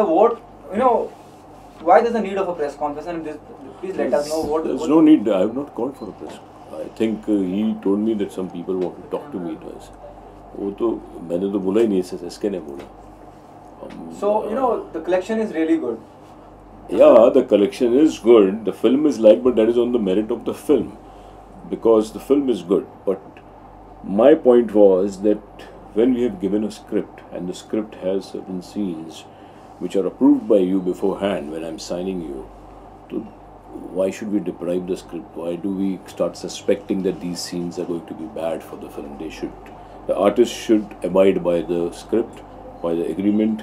So what, why there's a need of a press conference, and please let us know what. There's no need. I have not called for a press. I think he told me that some people want to talk to me. वो तो मैंने तो बोला ही नहीं, SSK ने बोला. So the collection is really good. Yeah, the collection is good. The film is like, but that is on the merit of the film, because the film is good. But my point was that when we have given a script and the script has certain scenes which are approved by you beforehand when I'm signing you, so why should we deprive the script? Why do we start suspecting that these scenes are going to be bad for the film? The artist should abide by the script, by the agreement,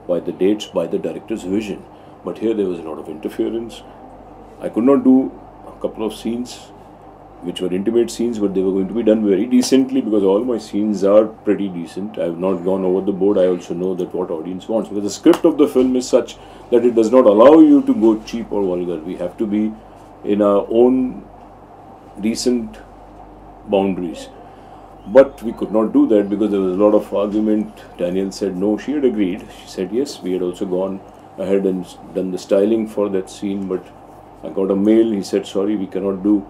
by the dates, by the director's vision. But here there was a lot of interference. I could not do a couple of scenes which were intimate scenes, but they were going to be done very decently, because all my scenes are pretty decent. I have not gone over the board. I also know that what audience wants, because the script of the film is such that it does not allow you to go cheap or vulgar. We have to be in our own decent boundaries. But we could not do that because there was a lot of argument. Danielle said no, she had agreed. She said yes, we had also gone ahead and done the styling for that scene, but I got a mail. He said, sorry, we cannot do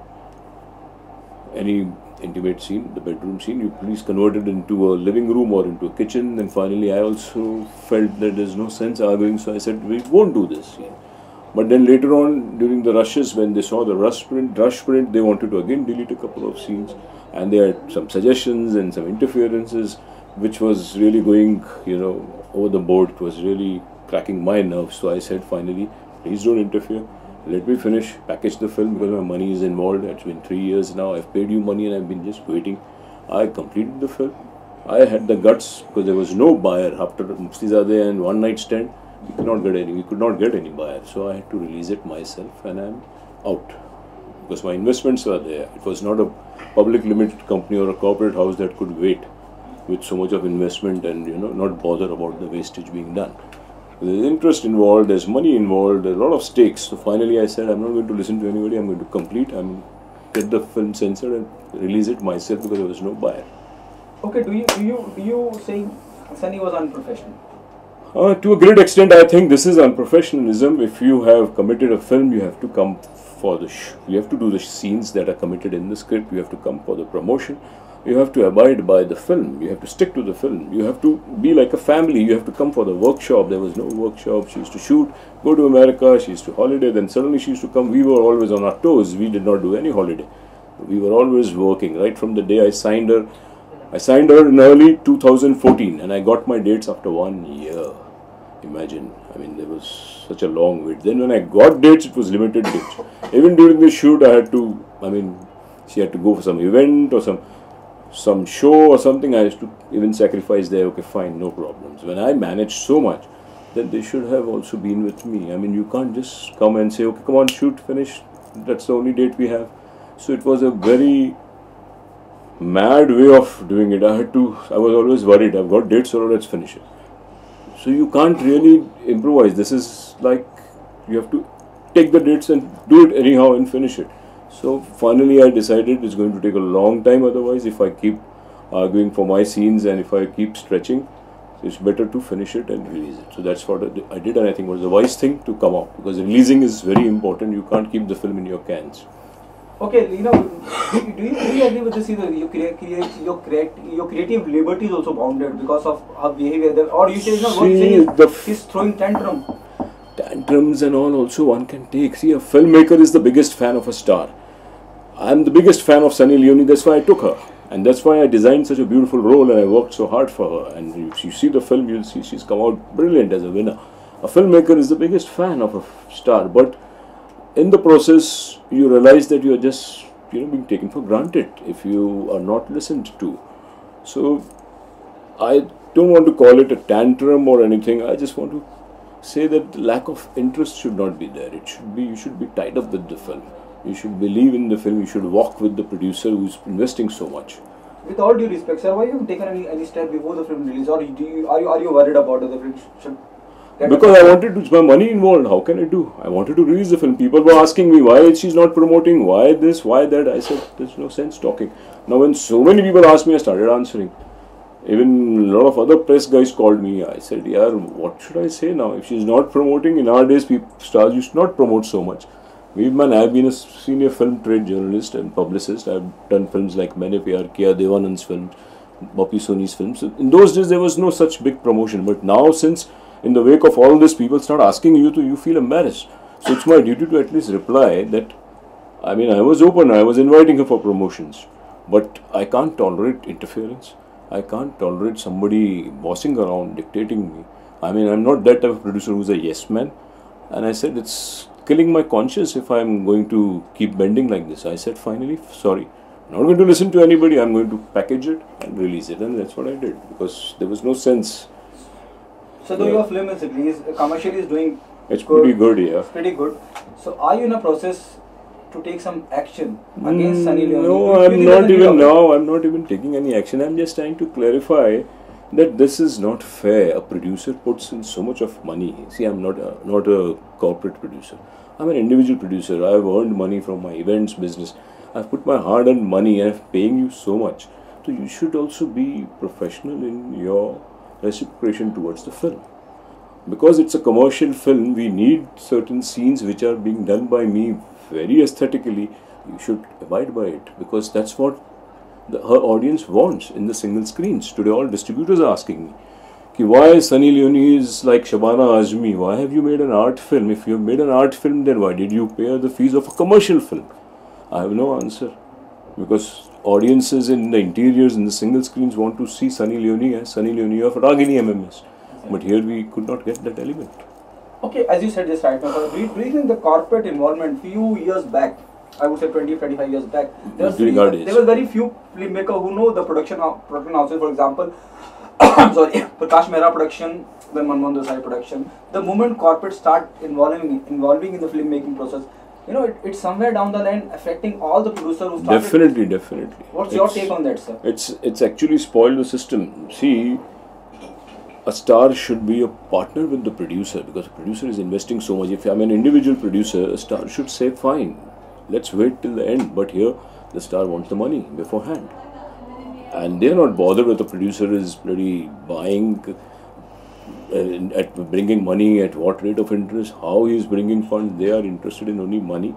any intimate scene, the bedroom scene. You please convert it into a living room or into a kitchen. And finally I also felt that there's no sense arguing, so I said we won't do this scene. But then later on, during the rushes, when they saw the rush print, they wanted to again delete a couple of scenes, and they had some suggestions and some interferences which was really going over the board. It was really cracking my nerves. So I said finally, please don't interfere. Let me finish, package the film, because my money is involved. It's been 3 years now. I've paid you money and I've been just waiting. I completed the film. I had the guts, because there was no buyer after Muftizadeh and One Night Stand. We could not get any buyer. So I had to release it myself, and I'm out, because my investments were there. It was not a public limited company or a corporate house that could wait with so much of investment and not bother about the wastage being done. There's interest involved, there's money involved, there's a lot of stakes. So finally I said, I'm not going to listen to anybody, I'm going to complete, get the film censored and release it myself, because there was no buyer. Okay, do you say Sunny was unprofessional? To a great extent, I think this is unprofessionalism. If you have committed a film, you have to come for you have to do the scenes that are committed in the script, you have to come for the promotion. You have to abide by the film. You have to stick to the film. You have to be like a family. You have to come for the workshop. There was no workshop. She used to shoot, go to America. She used to holiday. Then suddenly she used to come. We were always on our toes. We did not do any holiday. We were always working. Right from the day I signed her. I signed her in early 2014, and I got my dates after 1 year. Imagine. There was such a long wait. Then when I got dates, it was limited dates. Even during the shoot, I had to. She had to go for some event or some show or something. I used to even sacrifice there. Okay, fine, no problems. When I managed so much, then they should have also been with me. You can't just come and say, okay, come on, shoot, finish. That's the only date we have. So it was a very mad way of doing it. I was always worried. I've got dates, so let's finish it. So you can't really improvise. This is like, you have to take the dates and do it anyhow and finish it. So finally I decided it's going to take a long time otherwise if I keep arguing for my scenes and if I keep stretching. So it's better to finish it and release it. So that's what I did, and I think it was a wise thing to come out, because releasing is very important. You can't keep the film in your cans. Okay, do you agree with this? Your creative liberty is also bounded because of her behavior, or you say she's throwing tantrums and all also one can take. See, a filmmaker is the biggest fan of a star. I'm the biggest fan of Sunny Leone, that's why I took her. And that's why I designed such a beautiful role and I worked so hard for her. And if you see the film, you'll see she's come out brilliant as a winner. A filmmaker is the biggest fan of a star, but in the process, you realize that you are just being taken for granted if you are not listened to. So I don't want to call it a tantrum or anything. I just want to say that lack of interest should not be there. You should be tied up with the film. You should believe in the film. You should walk with the producer who's investing so much. With all due respect, sir, why you haven't taken any step before the film release, or are you worried about the film should? Because I wanted to, it's my money involved. How can I do? I wanted to release the film. People were asking me why she's not promoting, why this, why that. I said there's no sense talking. Now when so many people asked me, I started answering. Even a lot of other press guys called me. I said, "Yeah, what should I say now? If she's not promoting, in our days, stars used to not promote so much." Man, I've been a senior film trade journalist and publicist. I've done films like Maine Pyar Kiya, Devanand's films, Bobby Sony's films. In those days, there was no such big promotion. But now, since in the wake of all this, people start asking you to, you feel embarrassed. So it's my duty to at least reply that, I was open, I was inviting her for promotions. But I can't tolerate interference. I can't tolerate somebody bossing around, dictating me. I'm not that type of producer who's a yes man. And I said, it's killing my conscience if I'm going to keep bending like this. I said, finally, sorry. I'm not going to listen to anybody. I'm going to package it and release it. And that's what I did, because there was no sense. So though your film is released, commercially is doing It's good, pretty good, yeah. It's pretty good. So are you in a process to take some action against Sunny Leone? No, I'm not even taking any action. I'm just trying to clarify that this is not fair. A producer puts in so much of money. See, I'm not a corporate producer. I'm an individual producer. I've earned money from my events business. I've put my hard-earned money and I'm paying you so much. So you should also be professional in your reciprocation towards the film. Because it's a commercial film, we need certain scenes which are being done by me very aesthetically. You should abide by it, because that's what her audience wants in the single screens. Today all distributors are asking me, why Sunny Leone is like Shabana Azmi? Why have you made an art film? If you have made an art film, then why did you pay her the fees of a commercial film? I have no answer, because audiences in the interiors, in the single screens, want to see Sunny Leone as Sunny Leone of Ragini MMS. But here we could not get that element. Okay, as you said just right now, do you think the corporate involvement few years back, I would say 20-25 years back, there was very few filmmakers who know the production houses, for example, sorry, Prakash Mehra production, then Manmohan Desai production. The moment corporate start involving in the filmmaking process, it's somewhere down the line affecting all the producers who started. Definitely. What's your take on that, sir? It's actually spoiled the system. See, a star should be a partner with the producer, because the producer is investing so much. If I'm an individual producer, a star should say, fine, let's wait till the end. But here, the star wants the money beforehand. And they're not bothered whether the producer is bloody buying, at bringing money, at what rate of interest, how he is bringing funds. They are interested in only money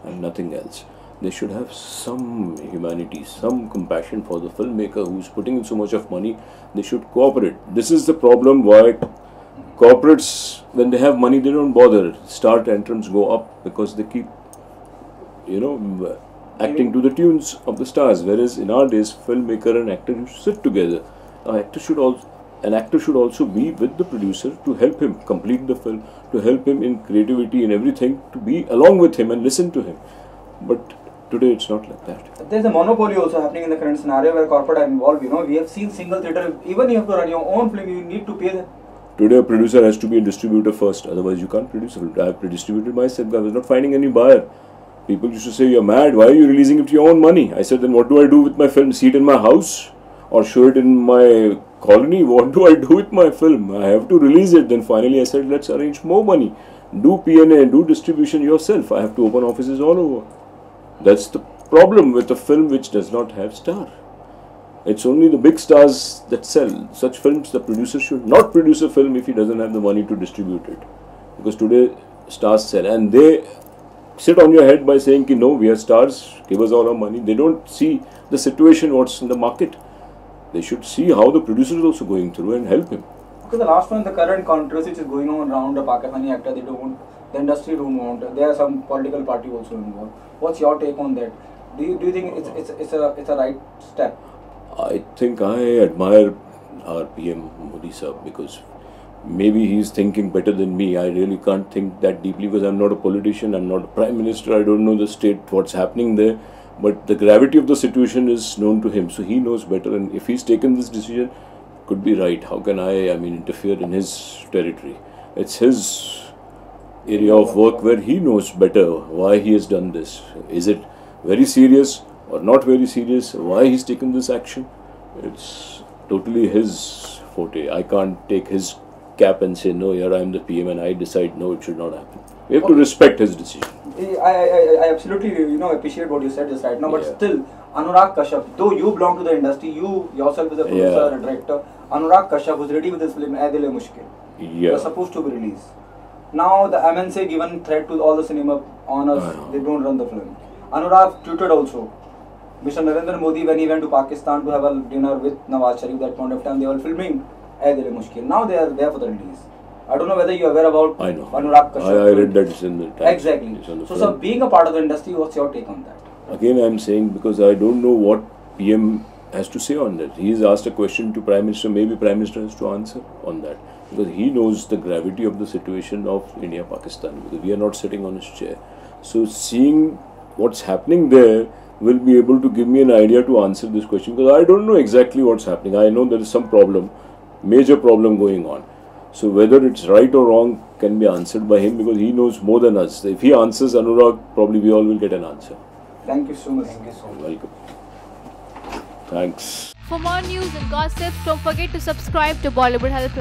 and nothing else. They should have some humanity, some compassion for the filmmaker who's putting in so much of money. They should cooperate. This is the problem why corporates, when they have money, they don't bother. Star tantrums go up because they keep, acting to the tunes of the stars. Whereas in our days, filmmaker and actor used to sit together. An actor should also be with the producer to help him complete the film, to help him in creativity and everything, to be along with him and listen to him. But today it's not like that. There's a monopoly also happening in the current scenario where corporate are involved. We have seen single theatre. Even if you have to run your own film, you need to pay them. Today a producer has to be a distributor first, otherwise you can't produce a film. I have distributed myself. I was not finding any buyer. People used to say, you're mad, why are you releasing it to your own money? I said, then what do I do with my film? See it in my house or show it in my colony? What do I do with my film? I have to release it. Then finally I said, let's arrange more money. Do P&A, do distribution yourself. I have to open offices all over. That's the problem with a film which does not have star. It's only the big stars that sell. Such films, the producer should not produce a film if he doesn't have the money to distribute it. Because today, stars sell. And they sit on your head by saying, no, we are stars, give us all our money. They don't see the situation, what's in the market. They should see how the producer is also going through and help him. Because the last one, the current controversy which is going on around the Pakistani actor, the industry don't want. There are some political party also involved. What's your take on that? Do you think it's a right step? I think I admire our PM Modi sir, because maybe he's thinking better than me. I really can't think that deeply because I'm not a politician, I'm not a prime minister, I don't know the state, what's happening there. But the gravity of the situation is known to him, so he knows better. And if he's taken this decision, could be right. How can I interfere in his territory? It's his area of work where he knows better why he has done this. Is it very serious or not very serious? Why he's taken this action? It's totally his forte. I can't take his cap and say, no, I'm the PM and I decide, no, it should not happen. We have to respect his decision. I absolutely appreciate what you said just right now, but still, Anurag Kashyap, though you belong to the industry, you yourself as a producer and director, Anurag Kashyap was ready with this film Ae Dil Hai Mushkil. It was supposed to be released. Now the MNC given threat to all the cinema owners, they don't run the film. Anurag tweeted also, Mr. Narendra Modi, when he went to Pakistan to have a dinner with Nawaz Sharif, that point of time they were filming Ae Dil Hai Mushkil. Now they are there for the release. I don't know whether you are aware about Anurag Kashyap. I read that it's in the Times. Exactly. So sir, being a part of the industry, what's your take on that? Again, I am saying because I don't know what PM has to say on that. He has asked a question to Prime Minister. Maybe Prime Minister has to answer on that because he knows the gravity of the situation of India-Pakistan. Because we are not sitting on his chair. So seeing what's happening there will be able to give me an idea to answer this question because I don't know exactly what's happening. I know there is some problem, major problem going on. So whether it's right or wrong can be answered by him because he knows more than us. If he answers Anurag, probably we all will get an answer. Thank you so much. Thank you so much. Welcome. Thanks. For more news and gossips, don't forget to subscribe to Bollywood Helpline.